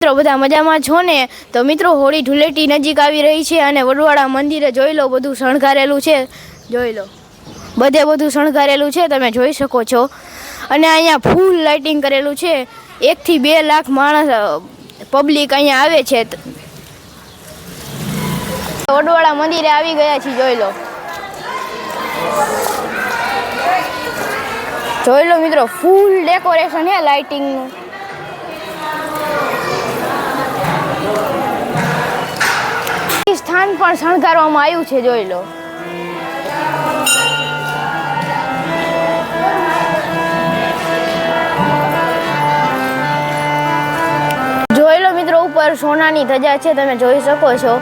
મિત્રો બધા મજામાં છો ને? તો મિત્રો હોળી ધૂળેટી નજીક આવી રહી છે અને વડવાડા મંદિરે જોઈ લો બધું શણગારેલું છે. જોઈ લો બધે બધું શણગારેલું છે, તમે જોઈ શકો છો. અને અહીંયા ફૂલ લાઇટિંગ કરેલું છે. 1 થી 2 લાખ માણસ પબ્લિક અહીંયા આવે છે. વડવાડા મંદિરે આવી ગયા છીએ. જોઈ લો મિત્રો, ફૂલ ડેકોરેશન છે લાઇટિંગનું. સ્થાન પણ શણગારવામાં આવ્યું છે. જોઈ લો મિત્રો, ઉપર સોનાની ધજા છે, તમે જોઈ શકો છો.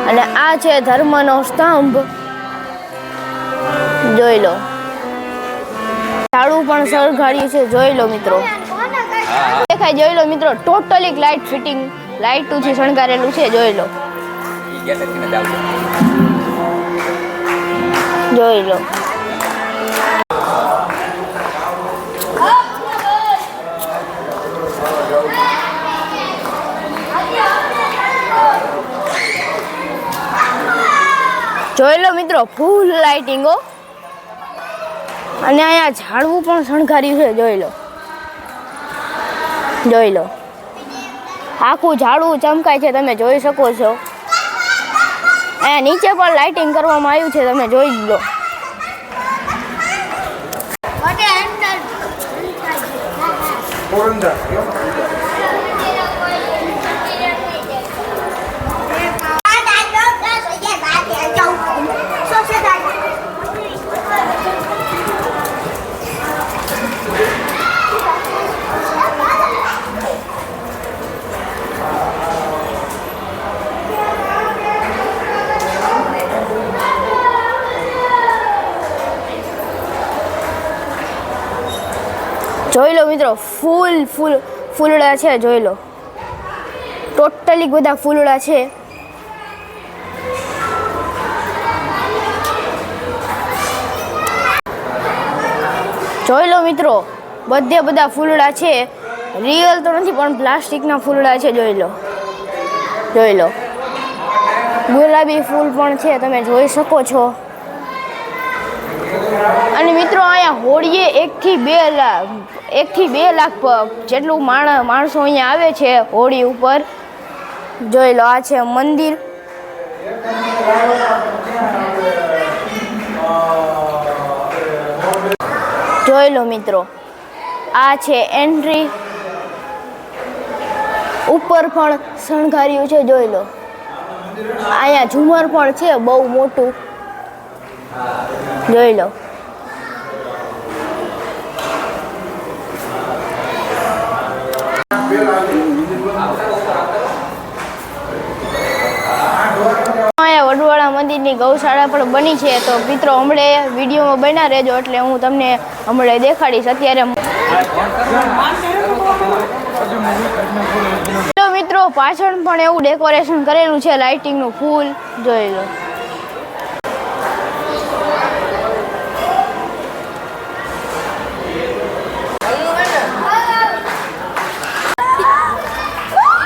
અને આ છે ધર્મનો સ્તંભ. જોઈ લો ઝાડુ પણ સળગાડ્યું છે. જોઈ લો મિત્રો, દેખાય. જોઈ લો મિત્રો, ટોટલી લાઇટ ફિટિંગ લાઇટોથી શણગારેલું છે. જોઈ લો જોઈ લો જોઈ લો મિત્રો, ફૂલ લાઇટિંગો. અને અહીંયા ઝાડવું પણ શણગાર્યું છે. જોઈ લો આખું ઝાડવું ચમકાય છે, તમે જોઈ શકો છો. અહીંયા નીચે પણ લાઇટિંગ કરવામાં આવ્યું છે, તમે જોઈ લો. જોઈ લો મિત્રો, ફૂલડા છે. જોઈ લો ટોટલી બધા ફૂલડા છે. જોઈ લો મિત્રો, બધે બધા ફૂલડા છે. રિયલ તો નથી પણ પ્લાસ્ટિકના ફૂલડા છે. જોઈ લો ગુલાબી ફૂલ પણ છે, તમે જોઈ શકો છો. અને મિત્રો, અહીંયા હોળીએ 1 થી 2 લાખ જેટલું માણસો અહીંયા આવે છે હોળી ઉપર. જોઈ લો આ છે મંદિર. જોઈ લો મિત્રો, આ છે એન્ટ્રી. ઉપર પણ શણગાર્યું છે. જોઈ લો અહીંયા ઝુમર પણ છે બહુ મોટું. જોઈ લો વડવાડા મંદિરની ગૌશાળા પણ બની છે. તો મિત્રો હમણે વિડીયોમાં બન્યા રહેજો, એટલે હું તમને હમણે દેખાડીશ. અત્યારે મિત્રો પાછળ પણ એવું ડેકોરેશન કરેલું છે લાઇટિંગનું ફૂલ. જોઈ લો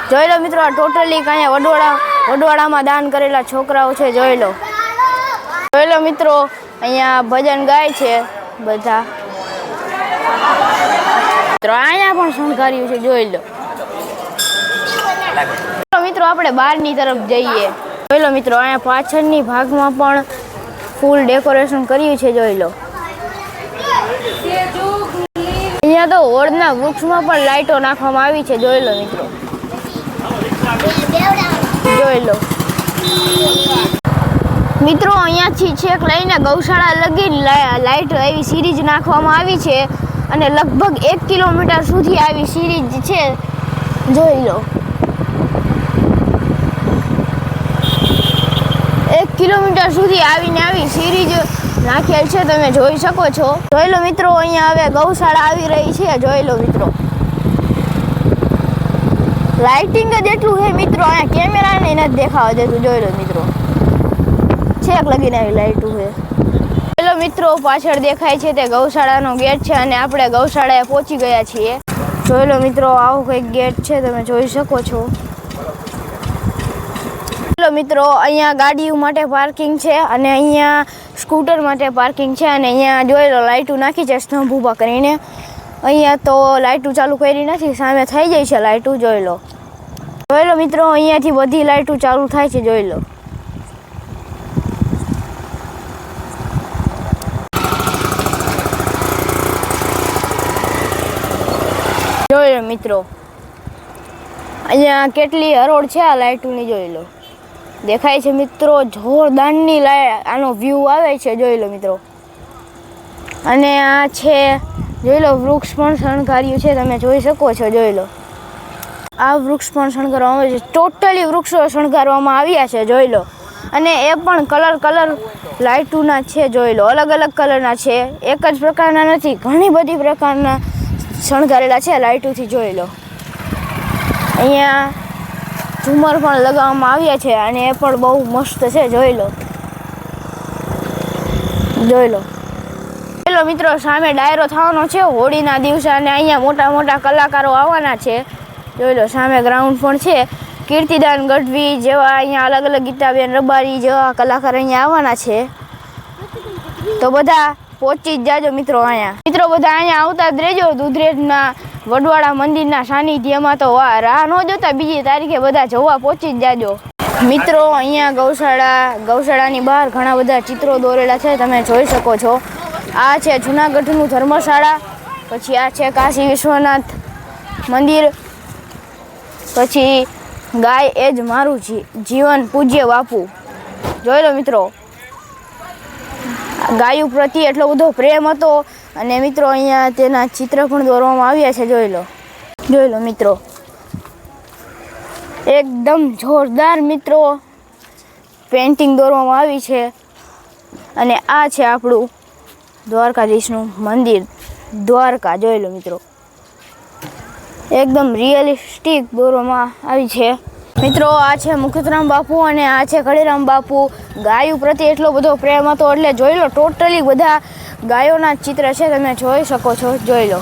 જોઈ લો મિત્રો, આ ટોટલી અહીંયા વડવાડામાં દાન કરેલા છોકરાઓ છે. જોઈ લો મિત્રો, અહીંયા ભજન ગાય છે બધા. અહીંયા પણ શણગાર્યું છે. જોઈ લો મિત્રો, આપણે બહારની તરફ જઈએ. જોઈ લો મિત્રો, અહીંયા પાછળની ભાગમાં પણ ફૂલ ડેકોરેશન કર્યું છે. જોઈ લો અહીંયા તો ઓળના વૃક્ષમાં પણ લાઈટો નાખવામાં આવી છે. જોઈ લો મિત્રો, જોઈ લો મિત્રો, અહીંયાથી છેક લઈને ગૌશાળા લગી લાઈટ એવી સિરીઝ નાખવામાં આવી છે. અને લગભગ 1 કિલોમીટર સુધી આવી સિરીઝ છે. જોઈ લો 1 કિલોમીટર સુધી આવી સિરીઝ નાખેલ છે, તમે જોઈ શકો છો. જોઈ લો મિત્રો, અહીંયા હવે ગૌશાળા આવી રહી છે. જોઈ લો મિત્રો, લાઇટિંગ જ એટલું છે મિત્રો, અહીંયા કેમેરાને નથી દેખાવા દેતું. જોઈ લો મિત્રો, છેક લગીને આવી લાઇટું છે. જોઈ લો મિત્રો, પાછળ દેખાય છે તે ગૌશાળાનો ગેટ છે. અને આપણે ગૌશાળાએ પહોંચી ગયા છીએ. જોઈ લો મિત્રો, આવું કંઈક ગેટ છે, તમે જોઈ શકો છો. મિત્રો અહીંયા ગાડીઓ માટે પાર્કિંગ છે અને અહીંયા સ્કૂટર માટે પાર્કિંગ છે. અને અહીંયા જોઈ લો લાઇટો નાખી છે સ્તંભ ઊભા કરીને. અહીંયા તો લાઇટો ચાલુ કરી નથી, સામે થઈ જાય છે લાઇટો. જોઈ લો મિત્રો, અહીંયાથી બધી લાઇટો ચાલુ થાય છે. જોઈ લો મિત્રો, અહીંયા કેટલી હરોળ છે આ લાઇટોની. જોઈ લો, દેખાય છે મિત્રો, જોરદારની આનો વ્યૂ આવે છે. જોઈ લો મિત્રો, અને આ છે જોઈ લો વૃક્ષ પણ શણગાર્યું છે, તમે જોઈ શકો છો. જોઈ લો, આ વૃક્ષ પણ શણગારવામાં આવે છે, ટોટલી વૃક્ષો શણગારવામાં આવ્યા છે. જોઈ લો, અને એ પણ કલર લાઇટોના છે. જોઈ લો, અલગ અલગ કલરના છે, એક જ પ્રકારના નથી, ઘણી બધી પ્રકારના શણગારેલા છે લાઇટોથી. જોઈ લો, અહીંયા ઝુમર પણ લગાવવામાં આવ્યા છે અને એ પણ બહુ મસ્ત છે. જોઈ લો મિત્રો, સામે ડાયરો થવાનો છે હોળીના દિવસે અને અહીંયા મોટા મોટા કલાકારો આવવાના છે. જોઈ લો, સામે ગ્રાઉન્ડ પણ છે. કીર્તિદાન ગઢવી જેવા અહીંયા અલગ અલગ ગીતાબેન રબારી જેવા કલાકાર અહીંયા આવવાના છે. તો બધા પહોંચી જ જાજો મિત્રો. મિત્રો બધા અહીંયા આવતા જ રહેજો. દુધરેજના વડવાડા મંદિરના સાનિધ્યમાં તો રાહ ન જોતા, બીજી તારીખે બધા જોવા પહોંચી જ જાજો મિત્રો. અહીંયા ગૌશાળાની બહાર ઘણા બધા ચિત્રો દોરેલા છે, તમે જોઈ શકો છો. આ છે જુનાગઢનું ધર્મશાળા, પછી આ છે કાશી વિશ્વનાથ મંદિર, પછી ગાય એ જ મારું જીવન પૂજ્ય બાપુ. જોઈ લો મિત્રો, ગાયો પ્રત્યે એટલો બધો પ્રેમ હતો અને મિત્રો અહીંયા તેના ચિત્ર પણ દોરવામાં આવ્યા છે. જોઈ લો મિત્રો, એકદમ જોરદાર મિત્રો પેન્ટિંગ દોરવામાં આવી છે. અને આ છે આપણું દ્વારકાધીશનું મંદિર દ્વારકા. જોઈ લો મિત્રો, એકદમ રિયલિસ્ટિક દોરવામાં આવી છે મિત્રો. આ છે મુખતરામ બાપુ અને આ છે ઘડીરામ બાપુ. ગાયો પ્રત્યે એટલો બધો પ્રેમ હતો એટલે જોઈ લો, ટોટલી બધા ગાયોના ચિત્ર છે, તમે જોઈ શકો છો. જોઈ લો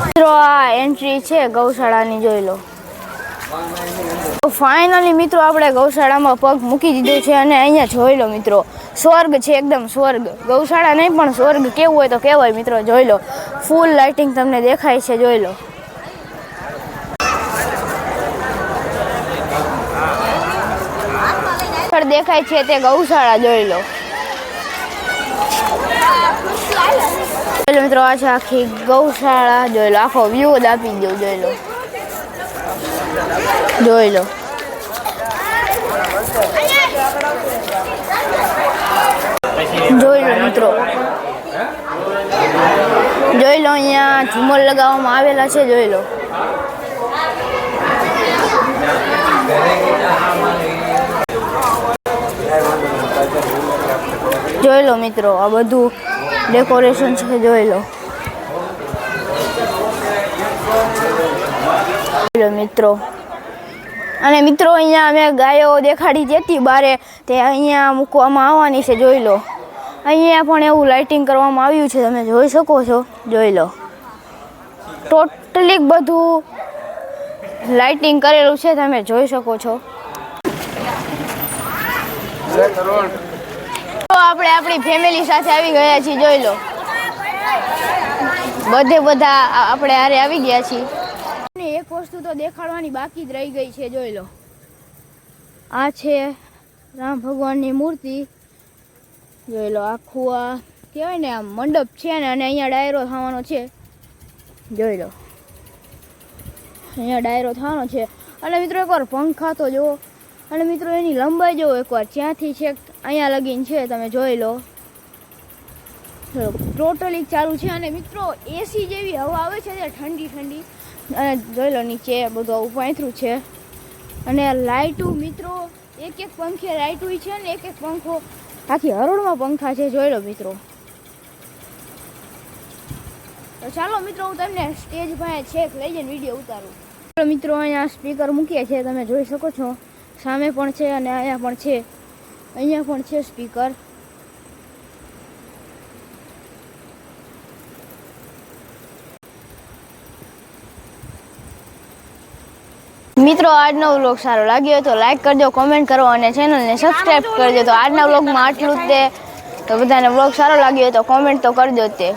મિત્રો, આ એન્ટ્રી છે ગૌશાળાની. જોઈ લો, ફાઇનલી મિત્રો આપણે ગૌશાળામાં પગ મૂકી દીધો છે અને અહીંયા જોઈ લો મિત્રો, સ્વર્ગ છે, એકદમ સ્વર્ગ. ગૌશાળા નહીં પણ સ્વર્ગ કેવું હોય તો કહેવાય મિત્રો. જોઈ લો, ફૂલ લાઇટિંગ તમને દેખાય છે. જોઈ લો, દેખાય છે તે ગૌશાળા. જોઈ લો મિત્રો, આ છે આખી ગૌશાળા. જોઈ લો, આખો વ્યૂ જ આપી દઉં. જોઈ લો મિત્રો, જોઈ લો અહીંયા ઝુમર લગાવવામાં આવેલા છે. જોઈ લો, જોઈ લો મિત્રો, આ બધું ડેકોરેશન છે. જોઈ લો મિત્રો, અને મિત્રો અહીંયા અમે ગાયો દેખાડી હતી બારે, તે અહીંયા મૂકવામાં આવવાની છે. જોઈ લો, અહીંયા પણ એવું લાઇટિંગ કરવામાં આવ્યું છે, તમે જોઈ શકો છો. જોઈ લો, ટોટલી બધું લાઇટિંગ કરેલું છે, તમે જોઈ શકો છો. આપણે આપણી ફેમિલી સાથે આવી ગયા છીએ. જોઈ લો, બધા આપણે હારે આવી ગયા છીએ. અને એક વસ્તુ તો દેખાડવાની બાકી જ રહી ગઈ છે. જોઈ લો, આ છે રામ ભગવાનની મૂર્તિ. જોઈ લો, આખું આ કહેવાય ને આ મંડપ છે ને, અને અહીંયા ડાયરો થવાનો છે. જોઈ લો, અહીંયા ડાયરો થવાનો છે. અને મિત્રો એકવાર પંખા તો જુઓ, અને મિત્રો એની લંબાઈ જુઓ એકવાર, ત્યાંથી છેક અહીંયા લગીન છે. તમે જોઈ લો, ટોટલી ચાલુ છે. અને મિત્રો એસી જેવી હવા આવે છે, ઠંડી ઠંડી. અને જોઈ લો, નીચે બધું આવું પાથરું છે. અને લાઇટું મિત્રો એક પંખે લાઇટું છે ને, એક પંખો આખી હરોળમાં પંખા છે. જોઈ લો મિત્રો. તો ચાલો મિત્રો, હું તમને સ્ટેજ પાસે છેક લઈ જઈને વિડીયો ઉતારું. મિત્રો અહીંયા સ્પીકર મૂકીએ છીએ, તમે જોઈ શકો છો. સામે પણ છે અને અહીંયા પણ છે. અહીંયા પણ છે સ્પીકર. મિત્રો આજનો વ્લોગ સારો લાગ્યો હોય તો લાઈક કરજો, કોમેન્ટ કરો અને ચેનલને સબસ્ક્રાઈબ કરજો. તો આજના વ્લોગમાં આટલું જ તે. તો બધાને વ્લોગ સારો લાગ્યો હોય તો કોમેન્ટ તો કરજો જ તે.